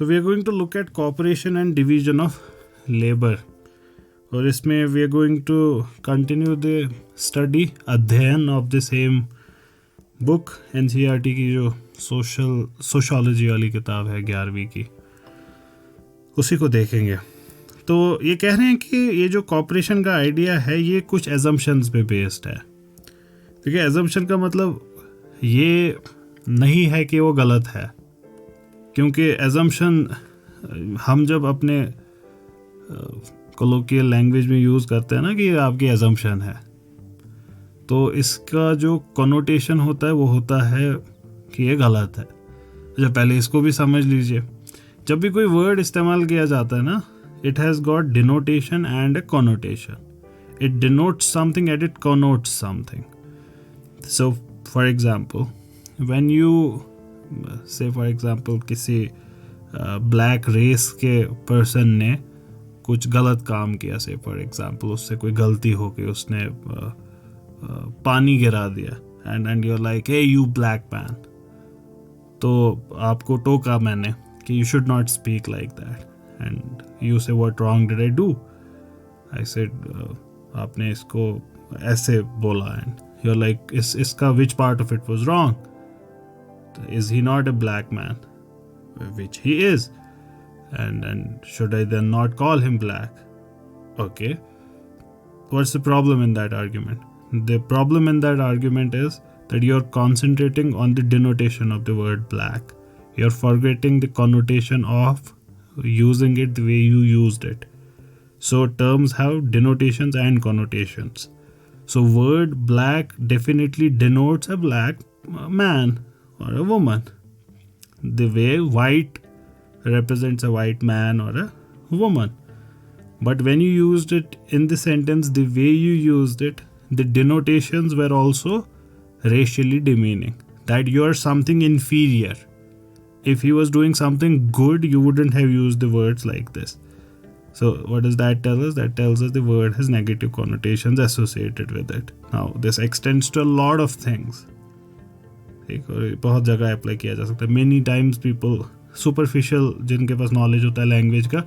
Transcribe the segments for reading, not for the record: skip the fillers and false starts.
So we are going to look at cooperation and division of labour, और इसमें we are going to continue the study, अध्ययन of the same book NCERT की जो sociology वाली किताब है 11वीं की, उसी को देखेंगे। तो ये कह रहे हैं कि ये जो कॉपरेशन का आइडिया है ये कुछ एजम्पशंस पे बेस्ड है। ठीक है, एजम्पशन का मतलब ये नहीं है कि वो गलत है, क्योंकि एजम्पशन हम जब अपने कोलोकियल लैंग्वेज में यूज़ करते हैं ना कि ये आपकी एजम्पशन है, तो इसका जो कॉनोटेशन होता है वो होता है कि ये गलत है। अच्छा, पहले इसको भी समझ लीजिए। जब भी कोई वर्ड इस्तेमाल किया जाता है ना, it has got denotation and a connotation. It denotes something and it connotes something. So for example, when you say for example किसी ब्लैक रेस के पर्सन ने कुछ गलत काम किया, से फॉर एग्जाम्पल उससे कोई गलती हो गई, उसने पानी गिरा दिया, and you are like hey you black man, तो आपको टोका मैंने कि you should not speak like that, and you say what wrong did I do, I said आपने इसको ऐसे बोला, एंड यू आर लाइक इसका which part of it was wrong, is he not a black man, which he is, and should I then not call him black? Okay, what's the problem in that argument? The problem in that argument is that you're concentrating on the denotation of the word black. You're forgetting the connotation of using it the way you used it. So terms have denotations and connotations. So word black definitely denotes a black man or a woman, the way white represents a white man or a woman. But when you used it in the sentence, the way you used it, the denotations were also racially demeaning, that you are something inferior. If he was doing something good, you wouldn't have used the words like this. So what does that tell us? That tells us the word has negative connotations associated with it. Now this extends to a lot of things. बहुत जगह apply किया जा सकता है. Many times people superficial जिनके पास knowledge होता है language का,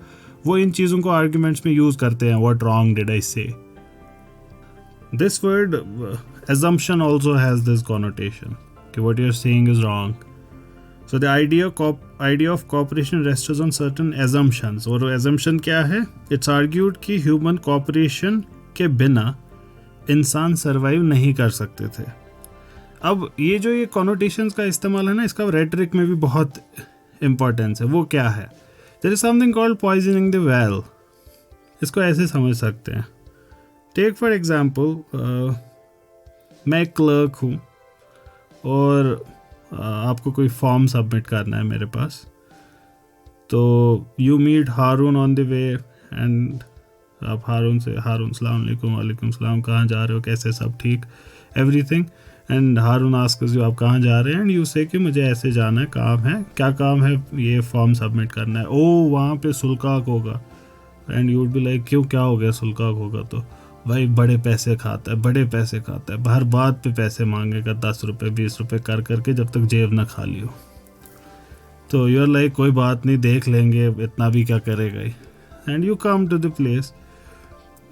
वो इन चीज़ों को आर्ग्यूमेंट्स में यूज़ करते हैं. व्हाट रॉन्ग डिड आई से? This word assumption also has this connotation कि what you're saying is wrong. So the idea of cooperation rests on certain assumptions. और assumption क्या है? It's argued कि human cooperation के बिना इंसान सर्वाइव नहीं कर सकते थे. अब ये जो ये connotations का इस्तेमाल है ना, इसका रेटरिक में भी बहुत इम्पोर्टेंस है. वो क्या है? There is something called poisoning the well. इसको ऐसे समझ सकते हैं. टेक फॉर एग्जाम्पल, मैं एक क्लर्क हूँ और आपको कोई फॉर्म सबमिट करना है मेरे पास. तो you meet Haroon on the way, and आप हारून से, हारून सलाम अलैकुम, वालेकुम सलाम, कहाँ जा रहे हो, कैसे, सब ठीक, everything. And Haroon asks you आप कहाँ जा रहे हैं, एंड यू से कि मुझे ऐसे जाना है, काम है. क्या काम है? ये फॉर्म सबमिट करना है. ओ वहाँ पे सुल्काक होगा. And you would be like क्यों, क्या हो गया? सुल्काक होगा तो भाई बड़े पैसे खाता है, बड़े पैसे खाता है, हर बात पे पैसे मांगेगा, 10 रुपये 20 रुपये कर करके जब तक जेब ना खाली हो. तो यू आर लाइक कोई बात नहीं, देख लेंगे, इतना भी क्या करेगा ही. And you come to the place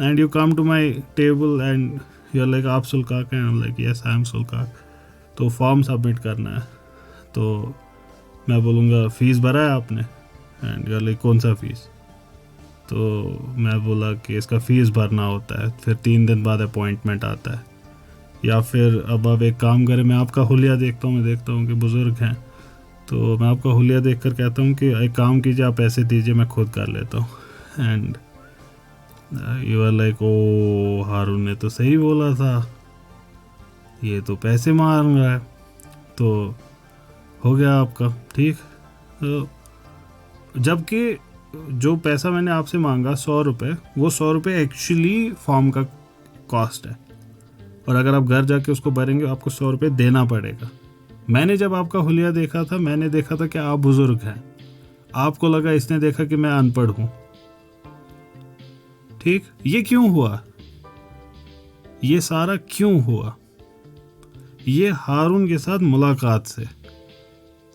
and you come to my table and you are like आप सुल्काक हैं? I am like yes I am सुल्काक. तो फॉर्म सबमिट करना है. तो मैं बोलूँगा फ़ीस भरा है आपने? एंड यू आर लाइक कौन सा फ़ीस? तो मैं बोला कि इसका फ़ीस भरना होता है, फिर 3 दिन बाद अपॉइंटमेंट आता है. या फिर अब आप एक काम करें, मैं आपका हुलिया देखता हूँ, मैं देखता हूँ कि बुज़ुर्ग हैं, तो मैं आपका हुलिया देख कर कहता हूँ कि एक काम कीजिए, आप पैसे दीजिए, मैं खुद कर लेता हूँ. And you are like oh Haroon ने तो सही बोला था, ये तो पैसे मांग रहा है. तो हो गया आपका ठीक. तो जबकि जो पैसा मैंने आपसे मांगा 100 रुपये, वो 100 रुपये एक्चुअली फॉर्म का कॉस्ट है, और अगर आप घर जाके उसको भरेंगे आपको 100 रुपये देना पड़ेगा. मैंने जब आपका हुलिया देखा था, मैंने देखा था कि आप बुज़ुर्ग हैं, आपको लगा, इसने देखा कि मैं अनपढ़ हूँ. ठीक, ये क्यों हुआ? ये सारा क्यों हुआ? ये हारून के साथ मुलाकात से.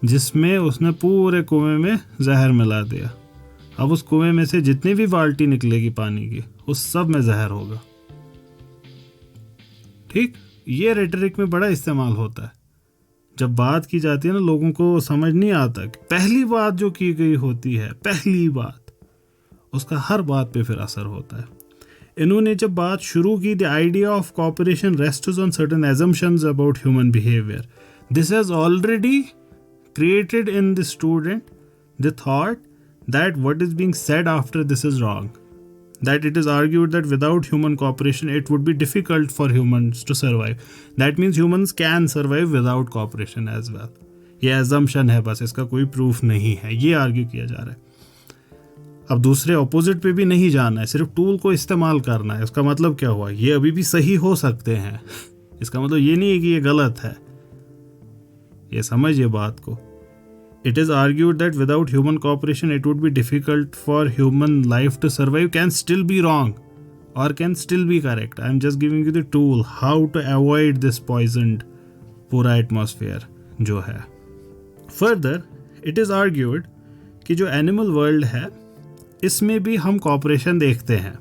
जिसमें उसने पूरे कुएं में जहर मिला दिया। अब उस कुएं में से जितनी भी बाल्टी निकलेगी पानी की, उस सब में जहर होगा। ठीक, ये रेटरिक में बड़ा इस्तेमाल होता है। जब बात की जाती है ना, लोगों को समझ नहीं आता कि पहली बात जो की गई होती है, पहली बात, उसका हर बात पे फिर असर होता है। इन्होंने जब बात शुरू की, the idea of cooperation rests on certain assumptions about human behaviour, this has already created in the student the thought that what is being said after this is wrong, that it is argued that without human cooperation it would be difficult for humans to survive. That means humans can survive without cooperation as well. ये assumption है, बस इसका कोई proof नहीं है, ये argue किया जा रहा है। अब दूसरे ऑपोजिट पे भी नहीं जाना है, सिर्फ टूल को इस्तेमाल करना है। इसका मतलब क्या हुआ, ये अभी भी सही हो सकते हैं। इसका मतलब ये नहीं है कि ये गलत है। ये समझिए बात को। It is argued that without human cooperation it would be difficult for human life to survive can still be wrong or can still be correct. I am just giving you the tool how to avoid this poisoned पूरा atmosphere जो है। Further, it is argued कि जो animal world है इसमें भी हम cooperation देखते हैं,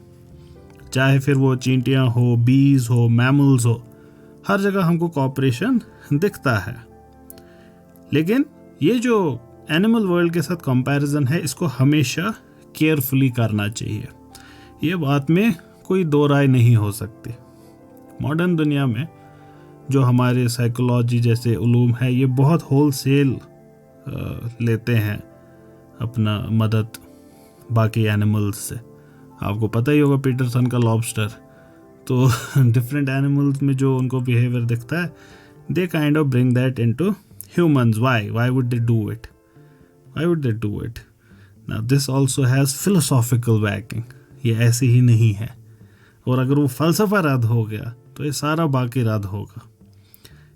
चाहे फिर वो चींटियाँ हो, bees हो, mammals हो, हर जगह हमको cooperation दिखता है। लेकिन ये जो एनिमल वर्ल्ड के साथ कंपैरिजन है, इसको हमेशा केयरफुली करना चाहिए। ये बात में कोई दो राय नहीं हो सकती। मॉडर्न दुनिया में जो हमारे साइकोलॉजी जैसे उलूम है, ये बहुत होलसेल लेते हैं अपना मदद बाकी एनिमल्स से। आपको पता ही होगा पीटरसन का लॉबस्टर, तो डिफरेंट एनिमल्स में जो उनको बिहेवियर दिखता है, they kind of bring that into humans. Why would they do it? Why would they do it? Now this also has philosophical backing. ये ऐसे ही नहीं है, और अगर वो फलसफा रद्द हो गया तो ये सारा बाकी रद्द होगा।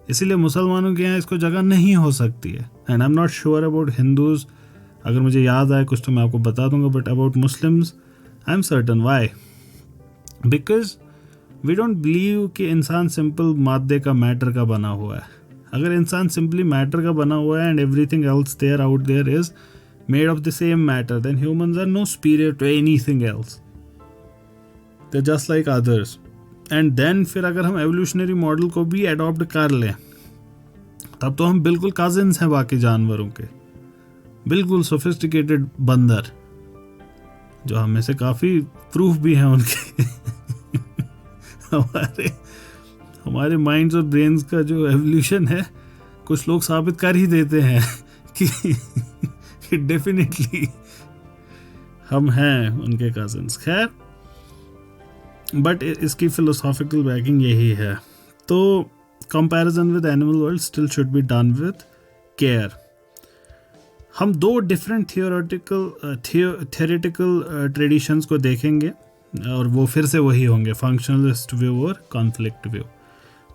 इसीलिए मुसलमानों के यहाँ इसको जगह नहीं हो सकती है। And I am not sure about Hindus, अगर मुझे याद आए कुछ तो मैं आपको बता दूंगा, but about Muslims I am certain. Why? Because we don't believe कि इंसान सिंपल मादे का, मैटर का बना हुआ है। अगर इंसान सिंपली मैटर का बना हुआ है and everything else there out there is made of the same matter, then humans are no superior to anything else, they are just like others. And then फिर अगर हम एवोल्यूशनरी मॉडल को भी adopt कर लें, तब तो हम बिल्कुल कजिन्स हैं बाकी जानवरों के, बिल्कुल सोफिस्टिकेटेड बंदर, जो हम में से काफ़ी प्रूफ भी हैं उनके। हमारे माइंड्स और ब्रेन्स का जो एवोल्यूशन है, कुछ लोग साबित कर ही देते हैं कि डेफिनेटली हम हैं उनके कजिन्स। खैर, बट इसकी फिलोसॉफिकल बैकिंग यही है। तो comparison with animal world still should be done with care. हम दो डिफरेंट थियोरेटिकल ट्रेडिशंस को देखेंगे, और वो फिर से वही होंगे, फंक्शनलिस्ट व्यू और कॉन्फ्लिक्ट व्यू।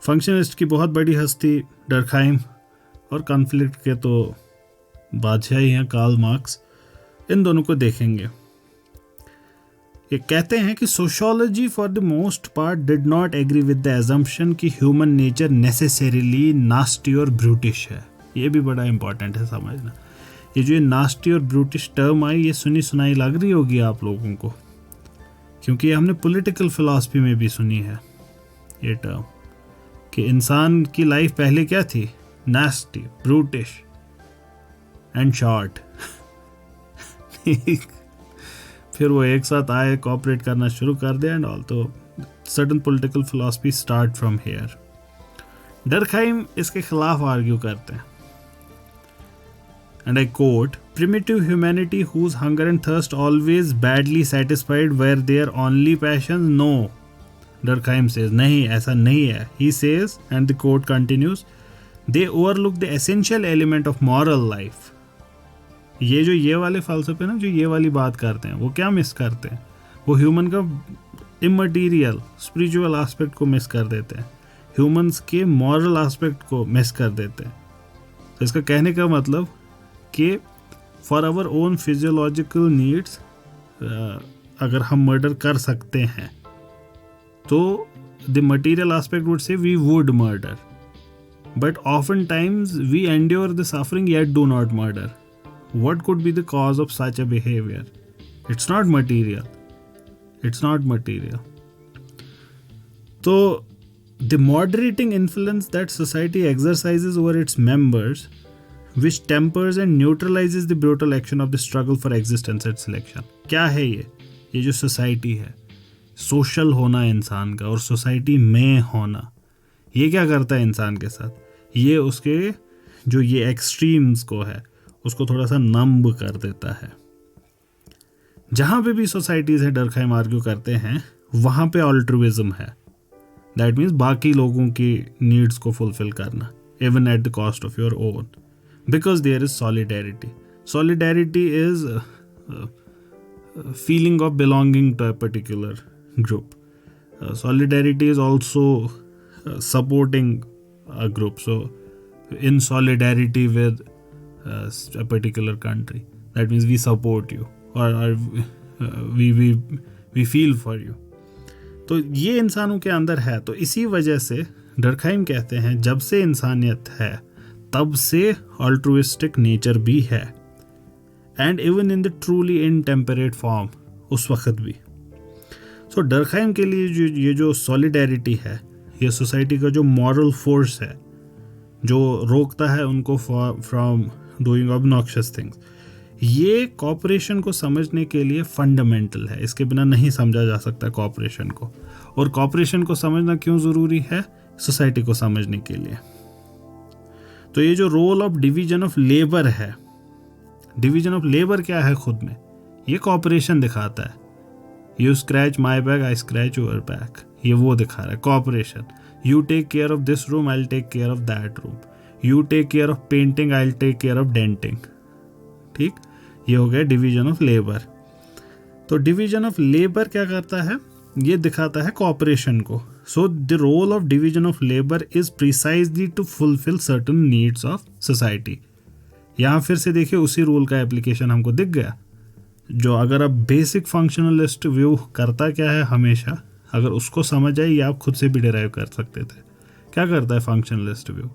फंक्शनलिस्ट की बहुत बड़ी हस्ती डर्कहाइम, और कॉन्फ्लिक्ट के तो बादशाह ही हैं कार्ल मार्क्स। इन दोनों को देखेंगे। ये कहते हैं कि sociology for the most part did not agree with the assumption कि ह्यूमन नेचर नेसेसरीली नास्टी और ब्रूटिश है। ये भी बड़ा इंपॉर्टेंट है समझना। ये जो नास्टी और ब्रूटिश टर्म आई, ये सुनी सुनाई लग रही होगी आप लोगों को, क्योंकि हमने पॉलिटिकल फिलॉसफी में भी सुनी है ये टर्म, कि इंसान की लाइफ पहले क्या थी, नास्टी, ब्रूटिश एंड शॉर्ट। फिर वो एक साथ आए, कोऑपरेट करना शुरू कर दिया एंड ऑल। तो certain political philosophy start from here. Durkheim इसके खिलाफ आर्ग्यू करते हैं, and I quote, primitive humanity whose hunger and thirst always badly satisfied were their only passions? No. Durkheim says, नहीं, ऐसा नहीं है. He says, and the quote continues, they overlook the essential element of moral life. ये वाले फलसफे ना, जो ये वाली बात करते हैं, वो क्या मिस करते हैं? वो ह्यूमन का इमटेरियल स्पिरिचुअल एस्पेक्ट को मिस कर देते हैं, ह्यूमंस के मॉरल एस्पेक्ट को मिस कर देते हैं। तो इसका कहने का मतलब कि for our own physiological needs अगर हम मर्डर कर सकते हैं, तो the material aspect would say we would murder, but oftentimes we endure the suffering yet do not murder. What could be the cause of such a behavior? It's not material. It's not material. So the moderating influence that society exercises over its members, which tempers and neutralizes the brutal action of the struggle for existence and selection. क्या है ये जो society है, social होना इंसान का और society में होना, ये क्या करता है इंसान के साथ? ये उसके जो ये एक्सट्रीम्स को है उसको थोड़ा सा नंब कर देता है. जहाँ पे भी सोसाइटीज़ है, डरखाइम आर्ग्यू करते हैं, वहाँ पे ऑल्ट्रुइज्म है. दैट मीन्स बाकी लोगों की नीड्स को फुलफिल करना, even at the cost of your own, because there is solidarity. Solidarity is feeling of belonging to a particular group. Solidarity is also supporting a group. So in solidarity with a particular country, that means we support you or we feel for you. तो ये इंसानों के अंदर है. तो इसी वजह से डरखाइम कहते हैं जब से इंसानियत है तब से ऑल्ट्रुइस्टिक नेचर भी है, and even in the truly intemperate form, उस वक्त भी. सो डरखाइम के लिए ये जो सॉलिडेरिटी है, ये सोसाइटी का जो मॉरल फोर्स है जो रोकता है उनको फ्रॉम डूइंग ऑब्नॉक्शियस थिंग्स, ये कॉपरेशन को समझने के लिए फंडामेंटल है. इसके बिना नहीं समझा जा सकता कॉपरेशन को. और कॉपरेशन को समझना क्यों ज़रूरी है? सोसाइटी को समझने के लिए. तो ये जो role of division of labour है, डिवीजन ऑफ लेबर क्या है खुद में? ये कॉपरेशन दिखाता है. You scratch my bag, I scratch your back, ये वो दिखा रहा है cooperation. You take care of this room, I take care of that room. You take care of painting, I take care of denting. ठीक, ये हो गया division of labour. तो डिवीजन ऑफ लेबर क्या करता है? ये दिखाता है कॉपरेशन को. So the role of division of labour is precisely to fulfil certain needs of society. यहाँ फिर से देखिए उसी रूल का एप्लीकेशन हमको दिख गया. जो अगर आप बेसिक फंक्शनलिस्ट व्यू करता क्या है हमेशा, अगर उसको समझ आए, ये आप खुद से भी डिराइव कर सकते थे. क्या करता है फंक्शनलिस्ट व्यू?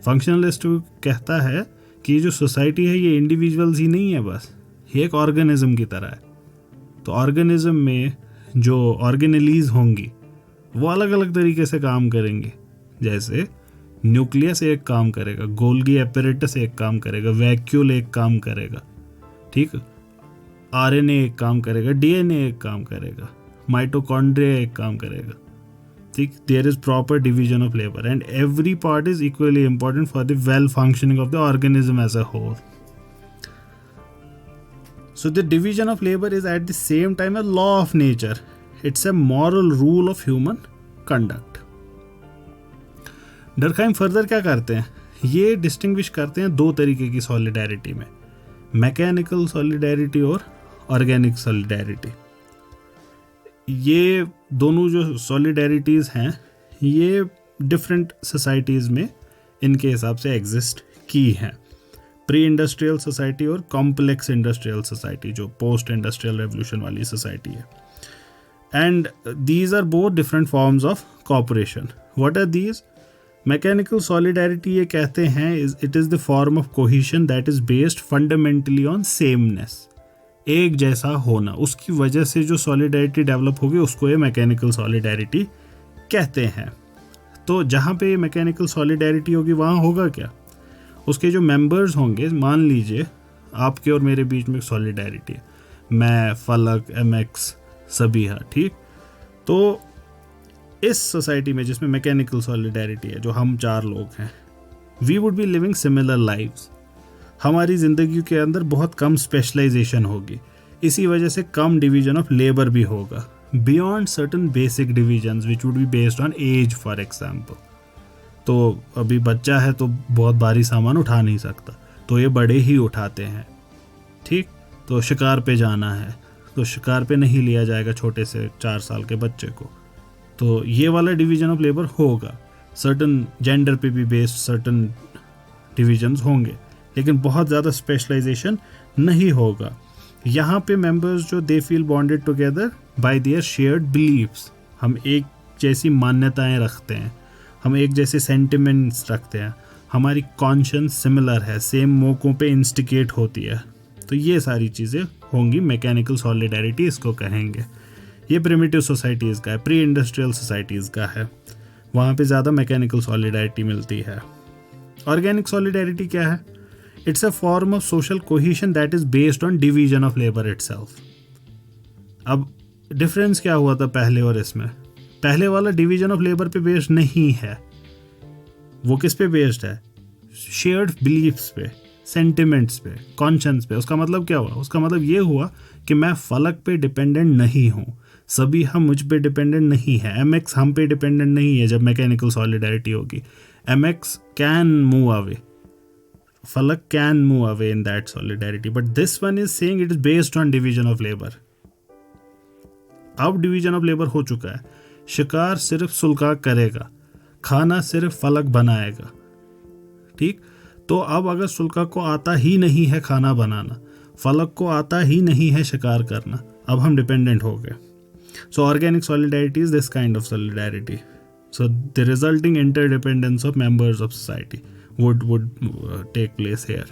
फंक्शनलिस्ट व्यू कहता है कि ये जो सोसाइटी है ये इंडिविजुअल्स ही नहीं है, बस ये एक ऑर्गेनिज्म की तरह है. तो ऑर्गेनिज्म में जो ऑर्गेनेलीज होंगी वो अलग अलग तरीके से काम करेंगे. जैसे न्यूक्लियस एक काम करेगा, गोल्गी एपरेटस एक काम करेगा, वैक्यूल एक काम करेगा, ठीक, आरएनए एक काम करेगा, डीएनए एक काम करेगा, माइटोकॉन्ड्रिया एक काम करेगा. ठीक, there is proper division of labour and every part is equally important for the well functioning of the organism as a whole. So the division of labor is at the same time a law of nature. It's a moral rule of human conduct. Durkheim further क्या करते हैं? ये distinguish करते हैं दो तरीके की solidarity में, मैकेनिकल सॉलिडेरिटी और ऑर्गेनिक सॉलिडेरिटी. ये दोनों जो सॉलिडेरिटीज़ हैं ये डिफरेंट सोसाइटीज़ में इनके हिसाब से एग्जिस्ट की हैं. प्री इंडस्ट्रियल सोसाइटी और कॉम्प्लेक्स इंडस्ट्रियल सोसाइटी, जो पोस्ट इंडस्ट्रियल रेवोल्यूशन वाली सोसाइटी है. And these are both different forms of cooperation. What are these? Mechanical solidarity ये कहते हैं it is the form of cohesion that is based fundamentally on sameness, एक जैसा होना. उसकी वजह से जो सॉलिडेरिटी डेवलप होगी उसको ये मैकेनिकल सॉलिडेरिटी कहते हैं. तो जहाँ पे मैकेनिकल सॉलिडेरिटी होगी वहाँ होगा क्या? उसके जो मेंबर्स होंगे, मान लीजिए आपके और मेरे बीच में सॉलिडेरिटी है, मैं, फलक, MX, सबिहा, ठीक. तो इस सोसाइटी में जिसमें मैकेनिकल सॉलिडेरिटी है, जो हम चार लोग हैं, we would be living similar lives. हमारी ज़िंदगी के अंदर बहुत कम स्पेशलाइजेशन होगी. इसी वजह से कम डिवीजन ऑफ लेबर भी होगा, beyond certain basic divisions which would be based on age. For example, तो अभी बच्चा है तो बहुत भारी सामान उठा नहीं सकता, तो ये बड़े ही उठाते हैं, ठीक. तो शिकार पे जाना है तो शिकार पे नहीं लिया जाएगा छोटे से 4 साल के बच्चे को. तो ये वाला डिवीजन ऑफ लेबर होगा. सर्टन जेंडर पे भी बेस्ड सर्टन डिविजन्स होंगे, लेकिन बहुत ज़्यादा स्पेशलाइजेशन नहीं होगा. यहाँ पे मेंबर्स जो they feel bonded together by their shared believes, हम एक जैसी मान्यताएं रखते हैं, हम एक जैसे सेंटिमेंट्स रखते हैं, हमारी कॉन्शियंस सिमिलर है, सेम मौक़ों पे इंस्टिगेट होती है। तो ये सारी चीज़ें होंगी, मैकेनिकल सॉलिडारिटी इसको कहेंगे। ये प्रिमिटिव सोसाइटीज़ का है, प्री इंडस्ट्रियल सोसाइटीज़ का है, वहाँ पे ज़्यादा मैकेनिकल सॉलिडारिटी मिलती है। ऑर्गेनिक सॉलिडारिटी क्या है? It's a form of social cohesion that is based on division of labour itself. अब डिफरेंस क्या हुआ था पहले और इसमें? पहले वाला डिवीजन ऑफ लेबर पे बेस्ड नहीं है, वो किस पे बेस्ड है? शेयर्ड बिलीफ्स पे, सेंटिमेंट्स पे, कॉन्शियंस पे। उसका मतलब क्या हुआ? उसका मतलब ये हुआ कि मैं फलक पे डिपेंडेंट नहीं हूँ, सभी हम मुझ पे डिपेंडेंट नहीं है, mx हम पे डिपेंडेंट नहीं है। जब मैकेनिकल सॉलिडारिटी होगी, mx कैन मूव अवे, फलक can move away in that solidarity, but this one is saying it is based on division of labour. अब डिवीजन ऑफ लेबर हो चुका है, शिकार सिर्फ सुलगा करेगा, खाना सिर्फ फलक बनाएगा, ठीक। तो अब अगर सुलगा को आता ही नहीं है खाना बनाना, फलक को आता ही नहीं है शिकार करना, अब हम डिपेंडेंट हो गए। So organic solidarity is this kind of solidarity. So the resulting interdependence of members of society would take place here.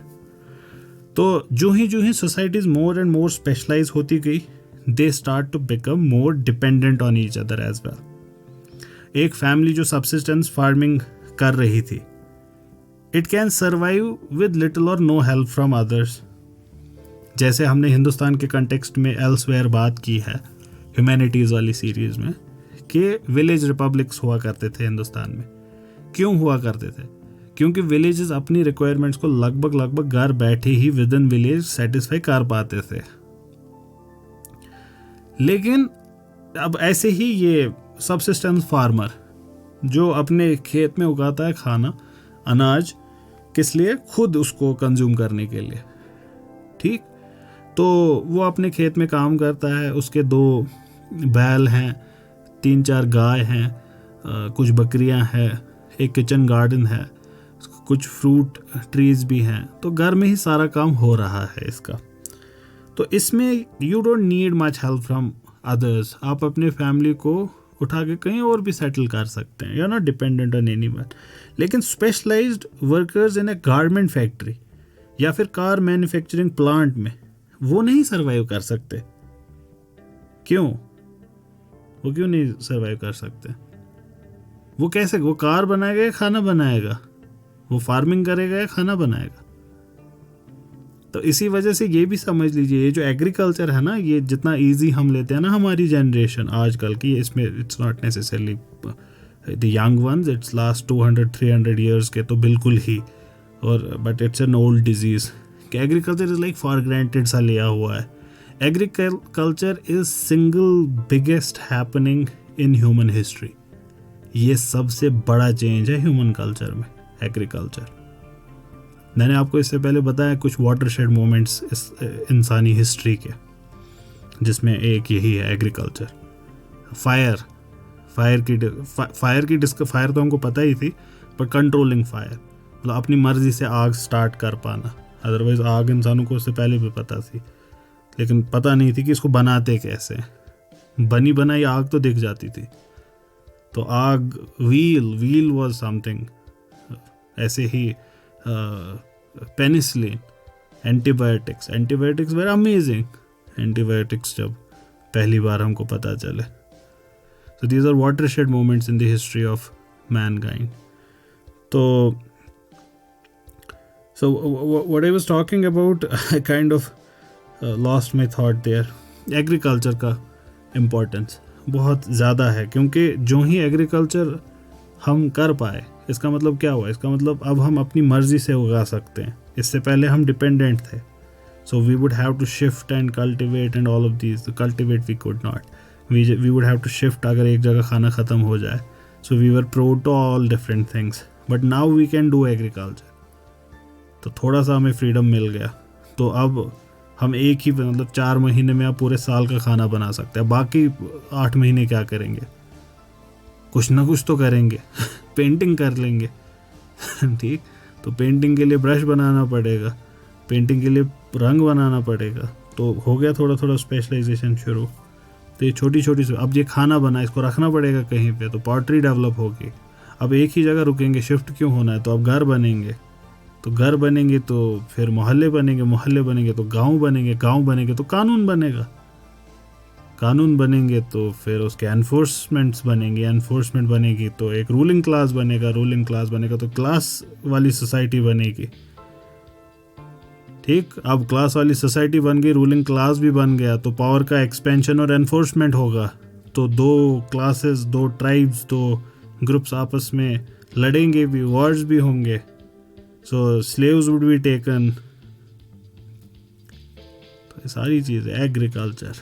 तो जो ही societies more and more specialise होती गई, they start to become more dependent on each other as well. एक family जो subsistence farming कर रही थी, it can survive with little or no help from others. जैसे हमने हिंदुस्तान के कंटेक्स्ट में एल्सवेयर बात की है ह्यूमैनिटीज़ वाली सीरीज में, कि विलेज रिपब्लिक्स हुआ करते थे हिंदुस्तान में। क्यों हुआ करते थे? क्योंकि विलेजेस अपनी रिक्वायरमेंट्स को लगभग घर बैठे ही विद इन विलेज सेटिस्फाई कर पाते थे। लेकिन अब ऐसे ही ये सबसिस्टेंस फार्मर जो अपने खेत में उगाता है खाना, अनाज, किस लिए? खुद उसको कंज्यूम करने के लिए, ठीक। तो वो अपने खेत में काम करता है, उसके 2 बैल हैं, 3-4 गाय हैं, कुछ बकरियां हैं, एक किचन गार्डन है, कुछ फ्रूट ट्रीज भी हैं। तो घर में ही सारा काम हो रहा है इसका। तो इसमें you don't need much help from others. आप अपने फैमिली को उठा के कहीं और भी सेटल कर सकते हैं, you are not dependent on anyone. लेकिन specialised workers in a garment factory या फिर कार मैन्युफैक्चरिंग प्लांट में, वो नहीं सर्वाइव कर सकते। क्यों? वो क्यों नहीं सर्वाइव कर सकते? वो कैसे? वो कार बनाएगा या खाना बनाएगा? वो फार्मिंग करेगा या खाना बनाएगा? तो इसी वजह से ये भी समझ लीजिए, ये जो एग्रीकल्चर है ना, ये जितना इजी हम लेते हैं ना हमारी जनरेशन आजकल की, इसमें it's not necessarily the young ones, it's last 200-300 years के तो बिल्कुल ही, और but it's an old disease कि agriculture is like for granted सा लिया हुआ है। Agriculture is single biggest happening in human history. ये सबसे बड़ा चेंज है ह्यूमन कल्चर में, एग्रीकल्चर। मैंने आपको इससे पहले बताया कुछ वाटरशेड मोमेंट्स इस इंसानी हिस्ट्री के, जिसमें एक यही है एग्रीकल्चर। फायर तो हमको पता ही थी, पर कंट्रोलिंग फायर मतलब अपनी मर्जी से आग स्टार्ट कर पाना। अदरवाइज आग इंसानों को उससे पहले भी पता थी, लेकिन पता नहीं थी कि इसको बनाते कैसे। बनी बनाई आग तो दिख जाती थी। तो आग, व्हील वाज समथिंग। ऐसे ही penicillin, antibiotics were amazing. Antibiotics जब पहली बार हमको पता चले। So these are watershed moments in the history of mankind. So what I was talking about, I kind of lost my thought there. Agriculture का importance बहुत ज़्यादा है, क्योंकि जो ही एग्रीकल्चर हम कर पाए, इसका मतलब क्या हुआ? इसका मतलब अब हम अपनी मर्जी से उगा सकते हैं। इससे पहले हम डिपेंडेंट थे। So we would have to shift and cultivate and all of these. To cultivate we could not. We would have to shift अगर एक जगह खाना ख़त्म हो जाए. So we were prone to all different things. But now we can do agriculture. तो थोड़ा सा हमें फ्रीडम मिल गया। तो अब हम एक ही मतलब 4 महीने में आप पूरे साल का खाना बना सकते हैं। बाकी 8 महीने क्या करेंगे? कुछ ना कुछ तो करेंगे। पेंटिंग कर लेंगे। ठीक, तो पेंटिंग के लिए ब्रश बनाना पड़ेगा, पेंटिंग के लिए रंग बनाना पड़ेगा। तो हो गया थोड़ा थोड़ा स्पेशलाइजेशन शुरू। तो ये छोटी छोटी अब ये खाना बना, इसको रखना पड़ेगा कहीं पे, तो पॉटरी डेवलप होगी। अब एक ही जगह रुकेंगे, शिफ्ट क्यों होना है? तो अब घर बनेंगे, तो घर बनेंगे तो फिर मोहल्ले बनेंगे, मोहल्ले बनेंगे तो गांव बनेंगे, गांव बनेंगे तो कानून बनेगा, कानून बनेंगे तो फिर उसके एनफोर्समेंट्स बनेंगे, एनफोर्समेंट बनेगी तो एक रूलिंग क्लास बनेगा, रूलिंग क्लास बनेगा तो क्लास वाली सोसाइटी बनेगी। ठीक, अब क्लास वाली सोसाइटी बन गई, रूलिंग क्लास भी बन गया, तो पावर का एक्सपेंशन और एनफोर्समेंट होगा, तो दो क्लासेस, दो ट्राइब्स, दो ग्रुप्स आपस में लड़ेंगे भी, वॉर्स भी होंगे, so slaves would be taken. तो ये सारी चीज़ें, एग्रीकल्चर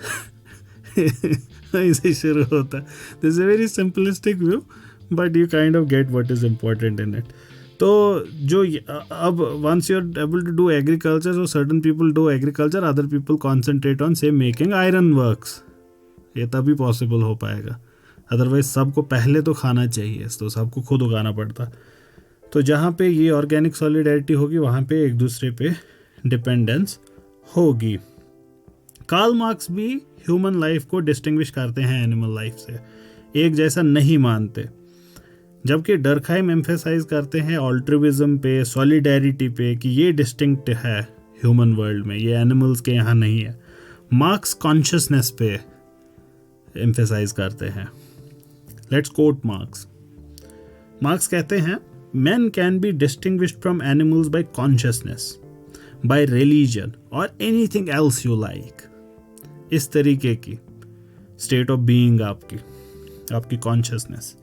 ऐसे शुरू होता है। This is a very simplistic view, but you kind of get what is important in it. तो जो अब once you are able to do agriculture, so certain people do agriculture, other people concentrate on say making iron works, ये तभी possible हो पाएगा। Otherwise सबको पहले तो खाना चाहिए, तो सबको खुद उगाना पड़ता। तो जहाँ पे ये ऑर्गेनिक सॉलिडेरिटी होगी वहाँ पे एक दूसरे पे डिपेंडेंस होगी। कार्ल मार्क्स भी ह्यूमन लाइफ को डिस्टिंग्विश करते हैं एनिमल लाइफ से, एक जैसा नहीं मानते, जबकि डर्कहाइम एम्फेसाइज करते हैं ऑल्ट्रुइज्म पे, सॉलिडेरिटी पे, कि ये डिस्टिंक्ट है ह्यूमन वर्ल्ड में, ये एनिमल्स के यहाँ नहीं है। मार्क्स कॉन्शियसनेस पे एम्फेसाइज करते हैं। Let's coat marks. मार्क्स कहते हैं, men can be distinguished from animals by consciousness, by religion or anything else you like। इस तरीके की स्टेट ऑफ बीइंग आपकी कॉन्शियसनेस।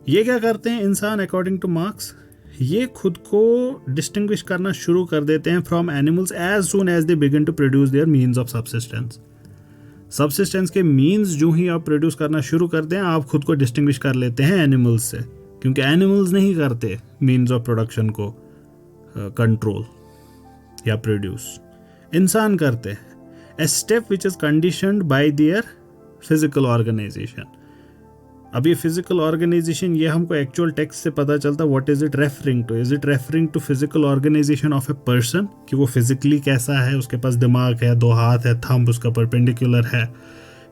ये क्या करते हैं इंसान अकॉर्डिंग टू मार्क्स? ये खुद को डिस्टिंग्विश करना शुरू कर देते हैं from animals as soon as they begin to produce their means of subsistence. Subsistence के मीन्स जो ही आप प्रोड्यूस करना शुरू करते हैं, आप खुद को डिस्टिंग्विश कर लेते हैं एनिमल्स से, क्योंकि एनिमल्स नहीं करते मीन्स ऑफ प्रोडक्शन को कंट्रोल या प्रोड्यूस, इंसान करते हैं। A step which is conditioned by their physical organisation. अब ये फिजिकल ऑर्गेनाइजेशन, ये हमको एक्चुअल टेक्स्ट से पता चलता, what is it referring to? Is it referring to physical organisation of a person, कि वो फिजिकली कैसा है, उसके पास दिमाग है, 2 हाथ है, थंब उसका परपेंडिकुलर है,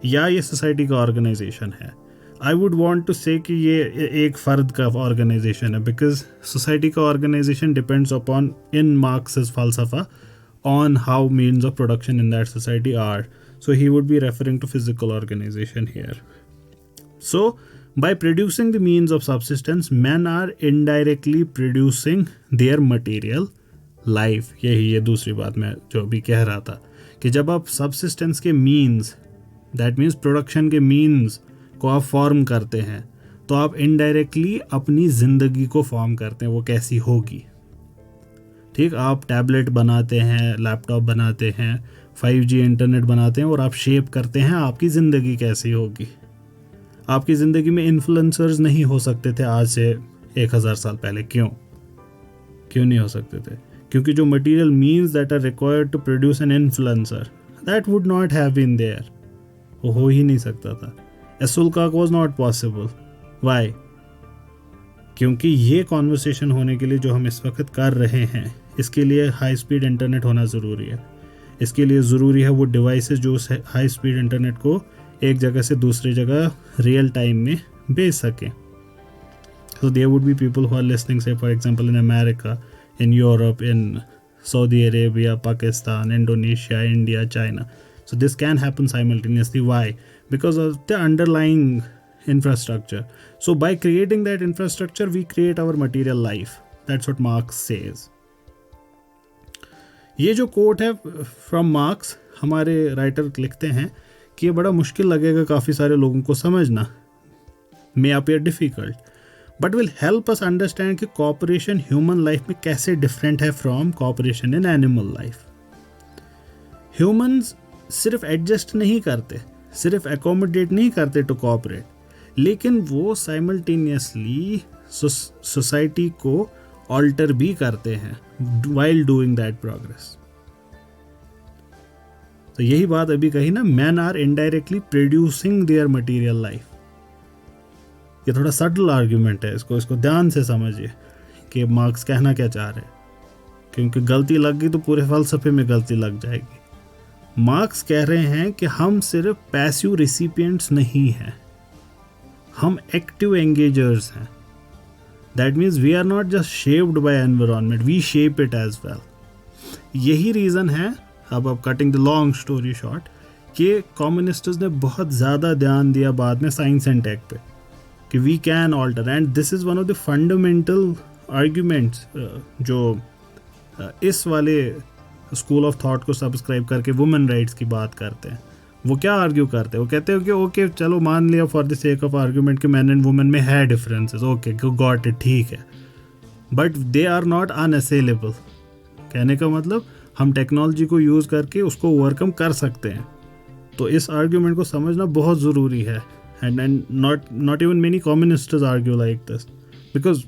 या ये सोसाइटी का ऑर्गेनाइजेशन है? आई वुड वॉन्ट टू से कि ये एक फ़र्द का ऑर्गेनाइजेशन है, बिकॉज सोसाइटी का organisation depends upon, in Marx's falsafa, on how means of production in that society are. So he would be referring to physical organization here. So by producing the means of subsistence, men are indirectly producing their material life. यही ये दूसरी बात मैं जो अभी कह रहा था, कि जब आप subsistence के means, that means production के means को आप फॉर्म करते हैं, तो आप इनडायरेक्टली अपनी ज़िंदगी को फॉर्म करते हैं, वो कैसी होगी। ठीक, आप टैबलेट बनाते हैं, लैपटॉप बनाते हैं, 5G इंटरनेट बनाते हैं, और आप शेप करते हैं आपकी ज़िंदगी कैसी होगी। आपकी ज़िंदगी में इन्फ्लुएंसर्स नहीं हो सकते थे आज से 1000 साल पहले। क्यों नहीं हो सकते थे? क्योंकि जो material means that are required to produce an influencer, that would not have been there, वो हो ही नहीं सकता था। एसुल्काक वॉज नॉट पॉसिबल। वाई? क्योंकि ये कॉन्वर्सेशन होने के लिए जो हम इस वक्त कर रहे हैं, इसके लिए हाई स्पीड इंटरनेट होना ज़रूरी है। इसके लिए ज़रूरी है वो डिवाइसेस जो उस हाई स्पीड इंटरनेट को एक जगह से दूसरी जगह रियल टाइम में भेज सकें। So there would be people who are listening, say for example in America, in Europe, in Saudi Arabia, Pakistan, Indonesia, India, China. So this can happen simultaneously. Why? Because of the underlying infrastructure. So by creating that infrastructure, we create our material life. That's what Marx says. ये जो coat है from marks, हमारे writer लिखते हैं कि ये बड़ा मुश्किल लगेगा काफ़ी सारे लोगों को समझना, may appear difficult, but will help us understand कि कॉपरेशन ह्यूमन लाइफ में कैसे डिफरेंट है from cooperation in animal life. Humans सिर्फ एडजस्ट नहीं करते, सिर्फ एकोमोडेट नहीं करते टू कॉपरेट, लेकिन वो साइमल्टेनियसली सोसाइटी को ऑल्टर भी करते हैं वाइल डूइंग दैट प्रोग्रेस। तो यही बात अभी कही ना, man are indirectly producing their material life. ये थोड़ा सटल आर्ग्यूमेंट है, इसको ध्यान से समझिए कि मार्क्स कहना क्या चाह रहे हैं, क्योंकि गलती लग गई तो पूरे फलसफे में गलती लग जाएगी। मार्क्स कह रहे हैं कि हम सिर्फ पैसिव रिसिपिएंट्स नहीं हैं, हम एक्टिव एंगेजर्स हैं। That means we are not just shaped by environment, we shape it as well. यही रीज़न है, अब cutting the long story short, कि कम्युनिस्ट्स ने बहुत ज़्यादा ध्यान दिया बाद में साइंस एंड टेक पे कि we can alter. And this is one of the fundamental arguments जो इस वाले स्कूल ऑफ थॉट को सब्सक्राइब करके वुमेन राइट्स की बात करते हैं. वो क्या आर्ग्यू करते हैं, वो कहते हैं कि ओके चलो मान लिया for the sake of argument कि मैन एंड वुमेन में है डिफरेंसेस, ओके गॉट इट, ठीक है, बट दे आर नॉट अनअसेलेबल. कहने का मतलब हम टेक्नोलॉजी को यूज़ करके उसको ओवरकम कर सकते हैं. तो इस आर्ग्यूमेंट को समझना बहुत ज़रूरी है. And not even many communists argue like this, because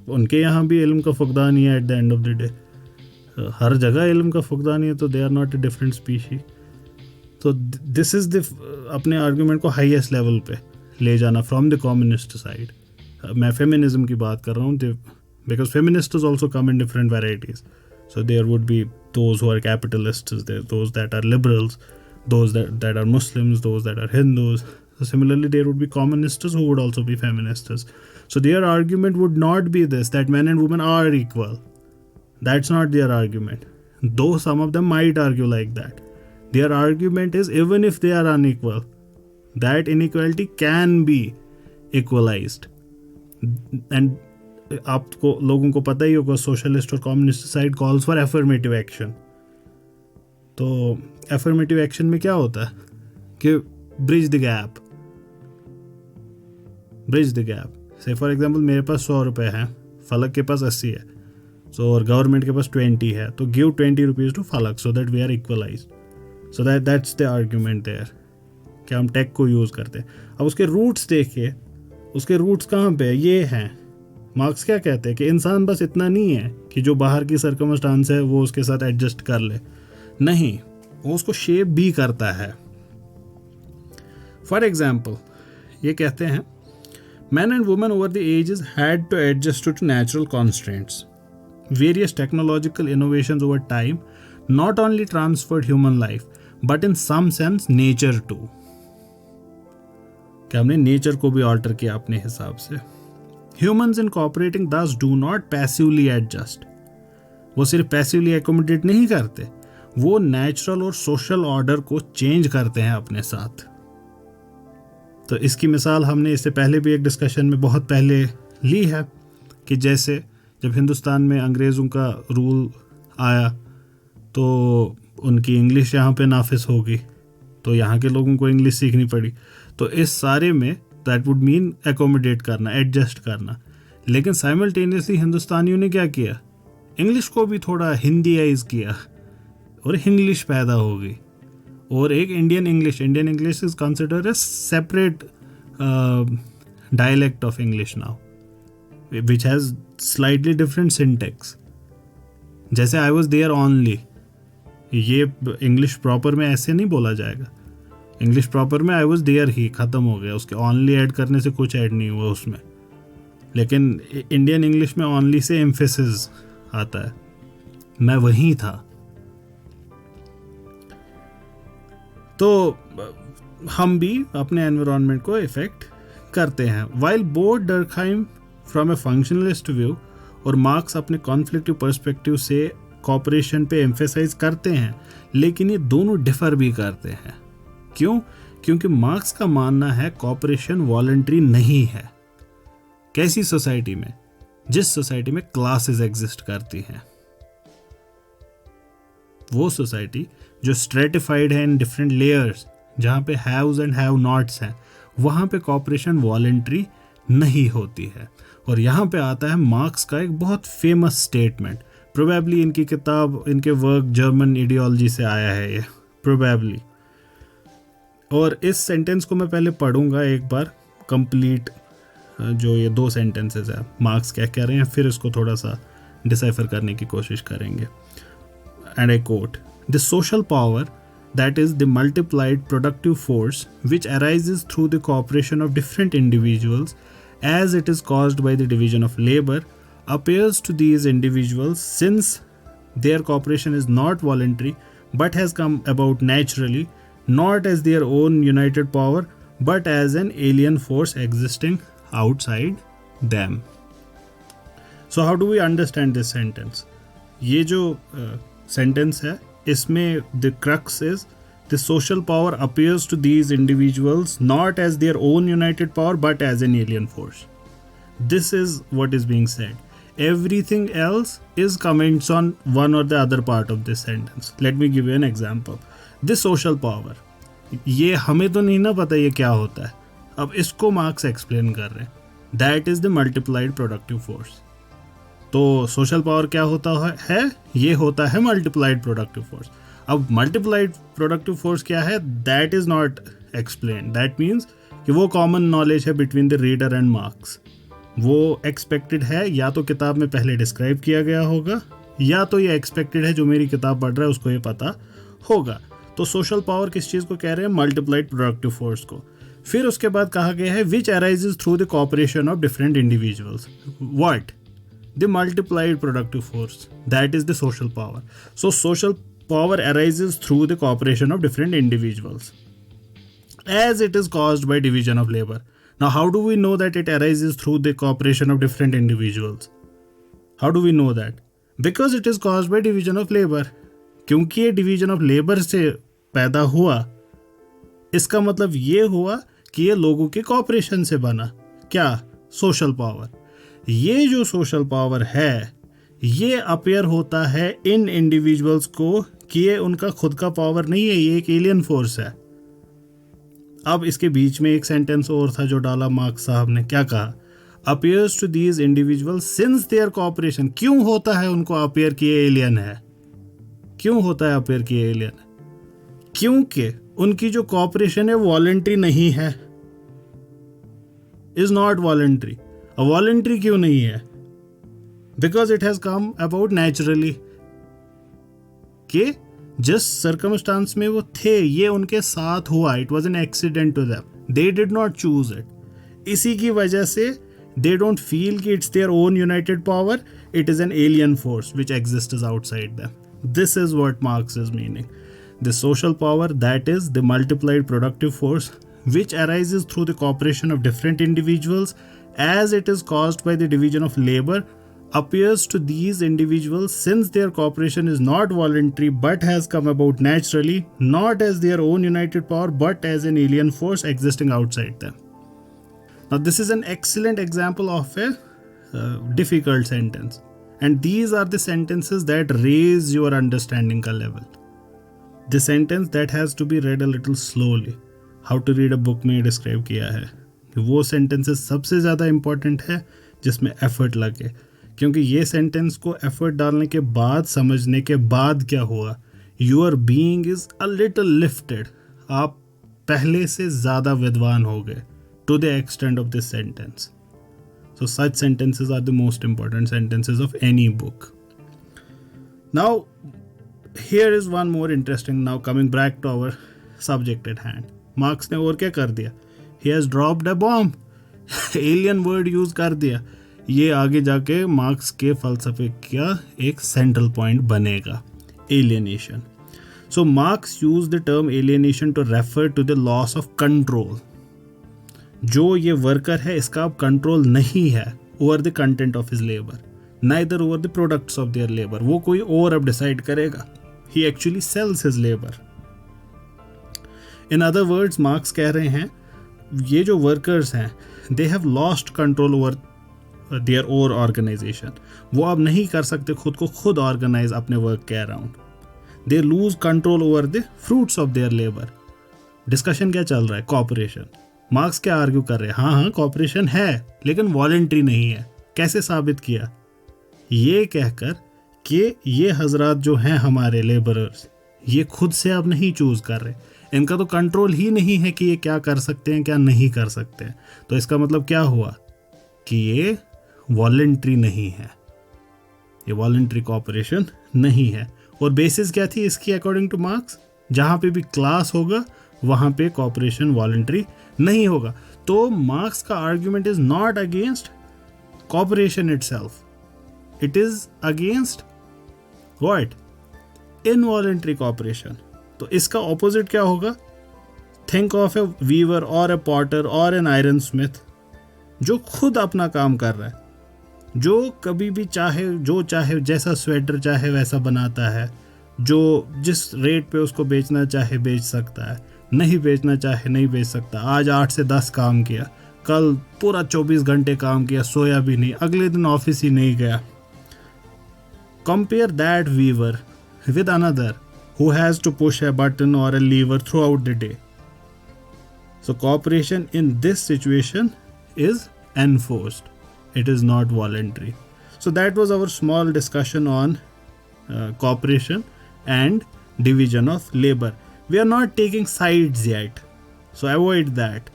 उनके यहाँ भी इल्म का फुकदान ही है at the end of the day. हर जगह इल्म का फुकदान ही है, तो they are not a different species. तो दिस इज़ द अपने आर्ग्यूमेंट को हाईएस्ट लेवल पे ले जाना फ्रॉम द कम्युनिस्ट साइड. मैं फेमिनिज्म की बात कर रहा हूँ, because feminists also come in different varieties. So there would be those who are capitalists, those that are liberals, those that are Muslims, those that are Hindus. So similarly, there would be communists who would also be feminists. So their argument would not be this, that men and women are equal. That's not their argument. Though some of them might argue like that. Their argument is even if they are unequal, that inequality can be equalized. And आपको लोगों को पता ही होगा socialist और communist side calls for affirmative action. तो affirmative action में क्या होता है कि ब्रिज द गैप. से फॉर एग्जांपल मेरे पास 100 रुपये हैं, फलक के पास 80 है, सो और गवर्नमेंट के पास 20 है, तो give 20 rupees to Falak so that we are equalised. So that's the argument there कि हम टेक को यूज़ करते हैं. अब उसके रूट्स देखिए, उसके रूट्स कहाँ पे है, ये हैं. मार्क्स क्या कहते हैं कि इंसान बस इतना नहीं है कि जो बाहर की सर्कमस्टांस है वो उसके साथ एडजस्ट कर ले, नहीं, वो उसको शेप भी करता है. फॉर एग्जाम्पल ये कहते हैं man and women over the ages had to adjust to natural constraints. Various technological innovations over time not only transferred human life but in some sense nature too. कि हमने nature को भी alter किया अपने हिसाब से. Humans in cooperating thus do not passively adjust. वो सिर्फ पैसिवली एकोमोडेट नहीं करते, वो नेचुरल और सोशल ऑर्डर को चेंज करते हैं अपने साथ. तो इसकी मिसाल हमने इससे पहले भी एक डिस्कशन में बहुत पहले ली है कि जैसे जब हिंदुस्तान में अंग्रेज़ों का रूल आया तो उनकी इंग्लिश यहाँ पे नाफिज होगी, तो यहाँ के लोगों को इंग्लिश सीखनी पड़ी. तो इस सारे में दैट वुड मीन एकोमोडेट करना, एडजस्ट करना. लेकिन साइमल्टेनियसली हिंदुस्तानियों ने क्या किया, इंग्लिश को भी थोड़ा हिंदीआइज किया और इंग्लिश पैदा हो गई. और एक Indian English is considered a separate dialect of English now which has slightly different syntax. जैसे आई वॉज देयर ओनली, ये इंग्लिश प्रॉपर में ऐसे नहीं बोला जाएगा. इंग्लिश प्रॉपर में आई वॉज देयर ही ख़त्म हो गया, उसके ऑनली ऐड करने से कुछ ऐड नहीं हुआ उसमें. लेकिन इंडियन इंग्लिश में ऑनली से एम्फेसिस आता है, मैं वहीं था. तो हम भी अपने एनवायरनमेंट को इफेक्ट करते हैं. While both Durkheim from A functionalist view और मार्क्स अपने कॉन्फ्लिक्टिव पर्सपेक्टिव से कॉपरेशन पे एम्फेसाइज करते हैं, लेकिन ये दोनों डिफर भी करते हैं. क्यों? क्योंकि मार्क्स का मानना है कॉपरेशन वॉलंटरी नहीं है. कैसी सोसाइटी में? जिस सोसाइटी में क्लासेस एग्जिस्ट करती हैं. वो सोसाइटी जो स्ट्रेटिफाइड है इन डिफरेंट लेयर्स, जहाँ पे हैव्स एंड हैव नॉट्स हैं, वहाँ पे कॉपरेशन वॉलंटरी नहीं होती है. और यहाँ पे आता है मार्क्स का एक बहुत फेमस स्टेटमेंट. प्रोबेबली इनकी किताब, इनके वर्क जर्मन आइडियोलॉजी से आया है ये, प्रोबेबली. और इस सेंटेंस को मैं पहले पढ़ूंगा एक बार कंप्लीट, जो ये 2 सेंटेंसेस है, मार्क्स क्या कह रहे हैं, फिर इसको थोड़ा सा डिसाइफर करने की कोशिश करेंगे. And I quote, the social power that is the multiplied productive force which arises through the cooperation of different individuals as it is caused by the division of labor appears to these individuals since their cooperation is not voluntary but has come about naturally, not as their own united power but as an alien force existing outside them. So how do we understand this sentence? ये जो sentence है इसमें the crux is the social power appears to these individuals not as their own united power but as an alien force. This is what is being said. Everything else is comments on one or the other part of this sentence. Let me give you an example. This social power, ये हमें तो नहीं ना पता ये क्या होता है. अब इसको मार्क्स एक्सप्लेन कर रहे हैं. That is the multiplied productive force. तो सोशल पावर क्या होता है? ये होता है मल्टीप्लाइड प्रोडक्टिव फोर्स. अब मल्टीप्लाइड प्रोडक्टिव फोर्स क्या है? That is not explain. That means कि वो कॉमन नॉलेज है between the reader and marks. वो एक्सपेक्टेड है, या तो किताब में पहले डिस्क्राइब किया गया होगा, या तो ये एक्सपेक्टेड है जो मेरी किताब पढ़ रहा है उसको ये पता होगा. तो सोशल पावर किस चीज़ को कह रहे हैं? मल्टीप्लाइड प्रोडक्टिव फोर्स को. फिर उसके बाद कहा गया है which arises through the cooperation of different individuals. What? The multiplied productive force, that is the social power. So social power arises through the cooperation of different individuals as it is caused by division of labor. Now, how do we know that it arises through the cooperation of different individuals? How do we know that? Because it is caused by division of labor. क्योंकि ये division of labor से पैदा हुआ, इसका मतलब ये हुआ कि ये लोगों के cooperation से बना. क्या? social power. ये जो social power है, ये appear होता है इन individuals को कि ये उनका खुद का power नहीं है, ये एक alien force है. अब इसके बीच में एक सेंटेंस और था जो डाला मार्क्स साहब ने. क्या कहा? Appears to these individuals since their cooperation. क्यों होता है उनको अपियर किए एलियन है? क्यों होता है अपियर किए एलियन? क्योंकि उनकी जो कॉपरेशन है वॉलंटरी नहीं है. Is not voluntary. वॉलंटरी क्यों नहीं है? Because it has come about naturally. कि जिस सर्कमस्टांस में वो थे ये उनके साथ हुआ. It was an accident to them. They did not choose it. इसी की वजह से दे डोंट फील कि it's their own united power. It is an alien force which exists outside them. This is what Marx is meaning. The social power, that is the multiplied productive force which arises through the cooperation of different individuals as it is caused by the division of labor, appears to these individuals since their cooperation is not voluntary but has come about naturally, not as their own united power but as an alien force existing outside them. Now this is an excellent example of a difficult sentence, and these are the sentences that raise your understanding ka level. The sentence that has to be read a little slowly. How to read a book में describe किया है कि वो sentences सबसे ज़्यादा important है जिसमें effort लगे. क्योंकि ये सेंटेंस को एफर्ट डालने के बाद, समझने के बाद क्या हुआ? Your being is a little lifted. आप पहले से ज़्यादा विद्वान हो गए to the extent of this sentence. So such sentences are the most important sentences of any book. Now here is one more interesting. Now coming back to our subject at hand. Marx ने और क्या कर दिया? He has dropped a bomb. Alien word use कर दिया. ये आगे जाके मार्क्स के फलसफे का एक सेंट्रल पॉइंट बनेगा. Alienation. So Marx use the term alienation to refer to the loss of control. जो ये वर्कर है इसका अब कंट्रोल नहीं है over the content of his labour, neither over the products of their labour. वो कोई और अब डिसाइड करेगा. He actually sells his labour. In other words Marx कह रहे हैं ये जो वर्कर्स हैं they have lost control over there own organisation. वो अब नहीं कर सकते खुद को खुद ऑर्गेनाइज अपने वर्क के around. They lose control over the fruits of their labour. Discussion क्या चल रहा है? कॉपरेशन. मार्क्स क्या आर्ग्यू कर रहे हैं? हाँ कॉपरेशन है लेकिन वॉलंटरी नहीं है. कैसे साबित किया? ये कहकर कि ये हजरात जो हैं हमारे लेबरर्स ये खुद से अब नहीं चूज कर रहे. इनका तो कंट्रोल ही नहीं है कि ये क्या कर सकते हैं क्या नहीं कर सकते हैं. तो इसका मतलब क्या हुआ कि ये वॉलंटरी नहीं है. ये वॉलंटरी कॉपरेशन नहीं है. और बेसिस क्या थी इसकी अकॉर्डिंग टू मार्क्स? जहाँ पे भी क्लास होगा वहाँ पे कॉपरेशन वॉलंटरी नहीं होगा. तो मार्क्स का argument is not against cooperation itself. It is against what? Involuntary cooperation. तो इसका ऑपोजिट क्या होगा? थिंक ऑफ ए वीवर और ए पॉटर और एन आयरन स्मिथ जो खुद अपना काम कर रहा है. जो कभी भी चाहे जो चाहे जैसा स्वेटर चाहे वैसा बनाता है, जो जिस रेट पे उसको बेचना चाहे बेच सकता है, नहीं बेचना चाहे नहीं बेच सकता। आज 8 से 10 काम किया, कल पूरा 24 घंटे काम किया, सोया भी नहीं, अगले दिन ऑफिस ही नहीं गया। Compare that weaver with another who has to push a button or a lever throughout the day. So cooperation in this situation is enforced. It is not voluntary. So that was our small discussion on cooperation and division of labor. We are not taking sides yet. So avoid that.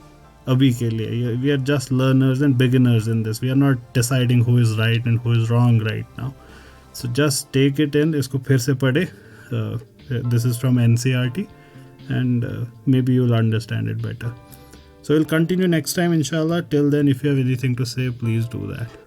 Abhi ke liye. We are just learners and beginners in this. We are not deciding who is right and who is wrong right now. So just take it in. इसको फिर से पढ़े. This is from NCERT, and maybe you'll understand it better. So we'll continue next time, inshallah. Till then, if you have anything to say, please do that.